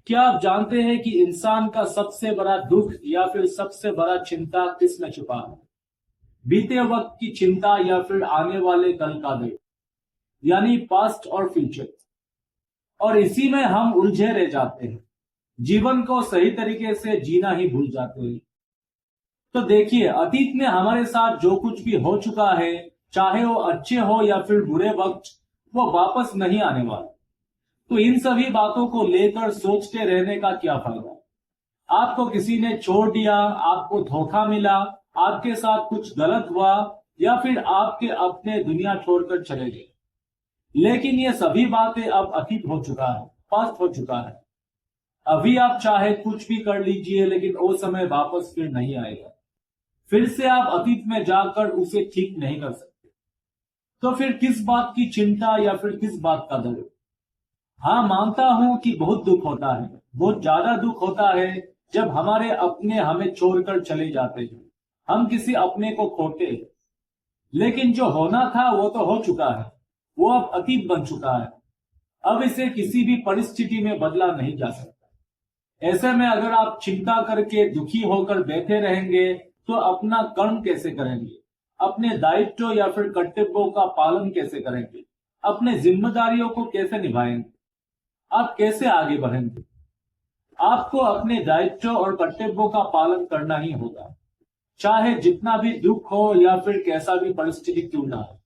क्या आप जानते हैं कि इंसान का सबसे बड़ा दुख या फिर सबसे बड़ा चिंता किस में छुपा है? बीते वक्त की चिंता या फिर आने वाले कल का डर, यानी पास्ट और फ्यूचर। और इसी में हम उलझे रह जाते हैं, जीवन को सही तरीके से जीना ही भूल जाते हैं। तो देखिए, अतीत में हमारे साथ जो कुछ भी हो चुका है, चाहे वो अच्छे हो या फिर बुरे वक्त, वो वापस नहीं आने वाला। तो इन सभी बातों को लेकर सोचते रहने का क्या फायदा? आपको किसी ने छोड़ दिया, आपको धोखा मिला, आपके साथ कुछ गलत हुआ, या फिर आपके अपने दुनिया छोड़कर चले गए। लेकिन ये सभी बातें अब अतीत हो चुका है, पास्ट हो चुका है। अभी आप चाहे कुछ भी कर लीजिए, लेकिन वो समय वापस फिर नहीं आएगा। फिर से आप अतीत में जाकर उसे ठीक नहीं कर सकते। तो फिर किस बात की चिंता या फिर किस बात का डर? हाँ, मानता हूं कि बहुत दुख होता है, बहुत ज्यादा दुख होता है जब हमारे अपने हमें छोड़कर चले जाते हैं, हम किसी अपने को खोते हैं। लेकिन जो होना था वो तो हो चुका है, वो अब अतीत बन चुका है। अब इसे किसी भी परिस्थिति में बदला नहीं जा सकता। ऐसे में अगर आप चिंता करके दुखी होकर बैठे रहेंगे तो अपना कर्म कैसे करेंगे? अपने दायित्व या फिर कर्तव्यों का पालन कैसे करेंगे? अपने जिम्मेदारियों को कैसे निभाएंगे? आप कैसे आगे बढ़ेंगे? आपको अपने दायित्व और कर्तव्यों का पालन करना ही होगा, चाहे जितना भी दुख हो या फिर कैसा भी परिस्थिति क्यों ना हो।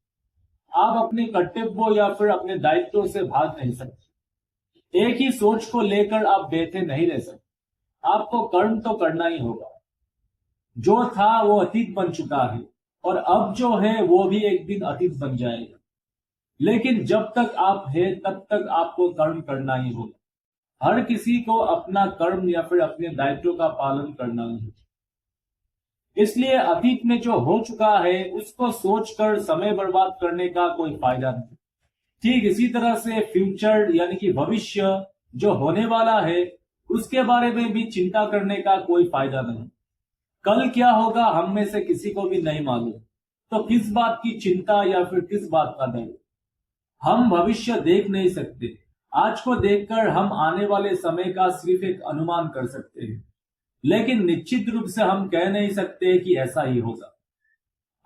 आप अपने कर्तव्यों या फिर अपने दायित्वों से भाग नहीं सकते। एक ही सोच को लेकर आप बैठे नहीं रह सकते। आपको कर्म तो करना ही होगा। जो था वो अतीत बन चुका है, और अब जो है वो भी एक दिन अतीत बन जाएगा। लेकिन जब तक आप है तब तक आपको कर्म करना ही होगा। हर किसी को अपना कर्म या फिर अपने दायित्व का पालन करना ही होगा। इसलिए अतीत में जो हो चुका है उसको सोचकर समय बर्बाद करने का कोई फायदा नहीं। ठीक इसी तरह से फ्यूचर यानी कि भविष्य जो होने वाला है, उसके बारे में भी चिंता करने का कोई फायदा नहीं। कल क्या होगा हम में से किसी को भी नहीं मालूम। तो किस बात की चिंता या फिर किस बात का डर? हम भविष्य देख नहीं सकते। आज को देखकर हम आने वाले समय का सिर्फ एक अनुमान कर सकते हैं, लेकिन निश्चित रूप से हम कह नहीं सकते कि ऐसा ही होगा।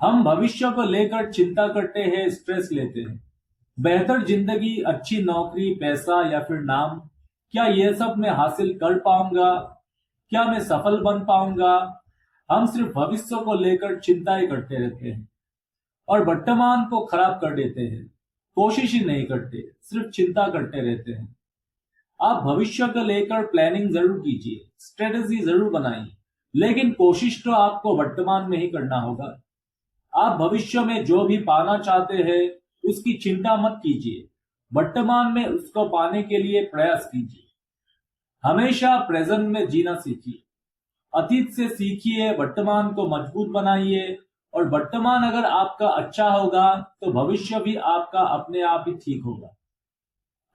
हम भविष्य को लेकर चिंता करते हैं, स्ट्रेस लेते हैं। बेहतर जिंदगी, अच्छी नौकरी, पैसा या फिर नाम, क्या ये सब मैं हासिल कर पाऊंगा? क्या मैं सफल बन पाऊंगा? हम सिर्फ भविष्य को लेकर चिंताएं करते रहते हैं और वर्तमान को खराब कर देते हैं। कोशिश ही नहीं करते, सिर्फ चिंता करते रहते हैं। आप भविष्य को लेकर प्लानिंग जरूर कीजिए, स्ट्रेटेजी जरूर बनाइए, लेकिन कोशिश तो आपको वर्तमान में ही करना होगा। आप भविष्य में जो भी पाना चाहते हैं उसकी चिंता मत कीजिए, वर्तमान में उसको पाने के लिए प्रयास कीजिए। हमेशा प्रेजेंट में जीना सीखिए। अतीत से सीखिए, वर्तमान को मजबूत बनाइए, और वर्तमान अगर आपका अच्छा होगा तो भविष्य भी आपका अपने आप ही ठीक होगा।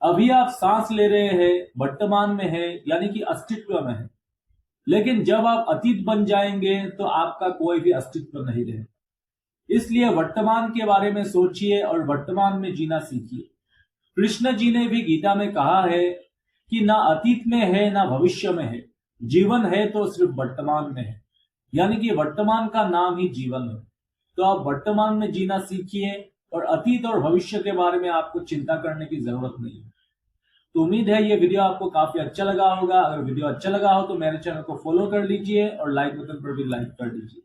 अभी आप सांस ले रहे हैं, वर्तमान में है, यानी कि अस्तित्व में है। लेकिन जब आप अतीत बन जाएंगे तो आपका कोई भी अस्तित्व नहीं रहेगा। इसलिए वर्तमान के बारे में सोचिए और वर्तमान में जीना सीखिए। कृष्ण जी ने भी गीता में कहा है कि ना अतीत में है ना भविष्य में है, जीवन है तो सिर्फ वर्तमान में है, यानी कि वर्तमान का नाम ही जीवन है। तो आप वर्तमान में जीना सीखिए और अतीत और भविष्य के बारे में आपको चिंता करने की जरूरत नहीं है। तो उम्मीद है ये वीडियो आपको काफी अच्छा लगा होगा। अगर वीडियो अच्छा लगा हो तो मेरे चैनल को फॉलो कर लीजिए और लाइक बटन पर भी लाइक कर दीजिए।